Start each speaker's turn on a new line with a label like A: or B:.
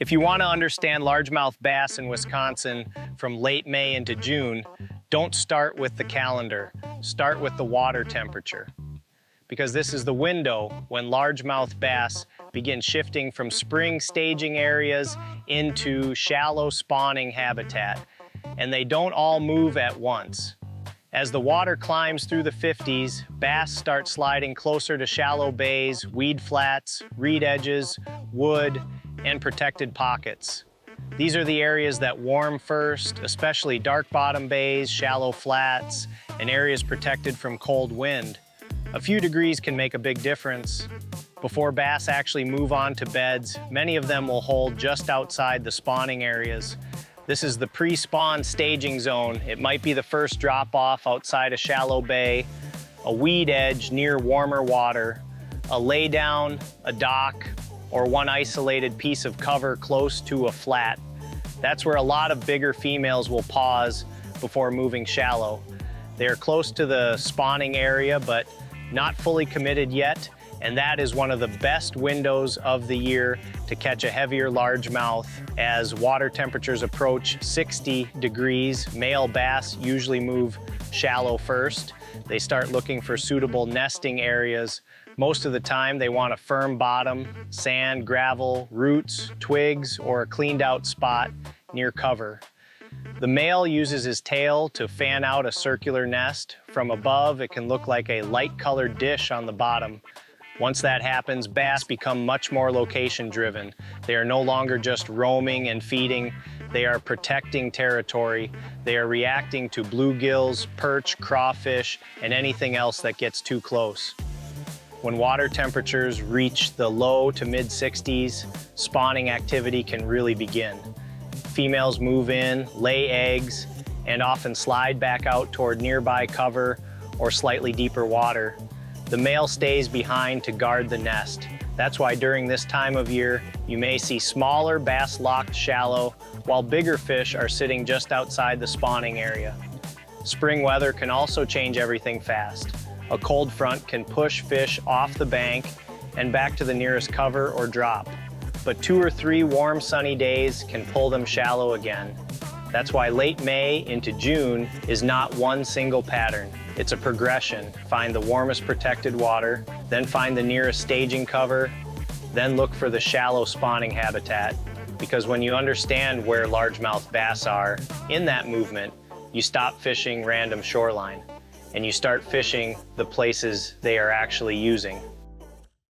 A: If you want to understand largemouth bass in Wisconsin from late May into June, don't start with the calendar. Start with the water temperature, because this is the window when largemouth bass begin shifting from spring staging areas into shallow spawning habitat, and they don't all move at once. As the water climbs through the 50s, bass start sliding closer to shallow bays, weed flats, reed edges, wood, and protected pockets. These are the areas that warm first, especially dark bottom bays, shallow flats, and areas protected from cold wind. A few degrees can make a big difference. Before bass actually move on to beds, many of them will hold just outside the spawning areas. This is the pre-spawn staging zone. It might be the first drop-off outside a shallow bay, a weed edge near warmer water, a laydown, a dock, or one isolated piece of cover close to a flat. That's where a lot of bigger females will pause before moving shallow. They are close to the spawning area, but not fully committed yet, and that is one of the best windows of the year to catch a heavier largemouth. As water temperatures approach 60 degrees, male bass usually move shallow first. They start looking for suitable nesting areas. Most of the time, they want a firm bottom, sand, gravel, roots, twigs, or a cleaned out spot near cover. The male uses his tail to fan out a circular nest. From above, it can look like a light-colored dish on the bottom. Once that happens, bass become much more location-driven. They are no longer just roaming and feeding. They are protecting territory. They are reacting to bluegills, perch, crawfish, and anything else that gets too close. When water temperatures reach the low to mid-60s, spawning activity can really begin. Females move in, lay eggs, and often slide back out toward nearby cover or slightly deeper water. The male stays behind to guard the nest. That's why during this time of year, you may see smaller bass locked shallow, while bigger fish are sitting just outside the spawning area. Spring weather can also change everything fast. A cold front can push fish off the bank and back to the nearest cover or drop. But 2 or 3 warm, sunny days can pull them shallow again. That's why late May into June is not one single pattern. It's a progression. Find the warmest protected water, then find the nearest staging cover, then look for the shallow spawning habitat. Because when you understand where largemouth bass are in that movement, you stop fishing random shoreline, and you start fishing the places they are actually using.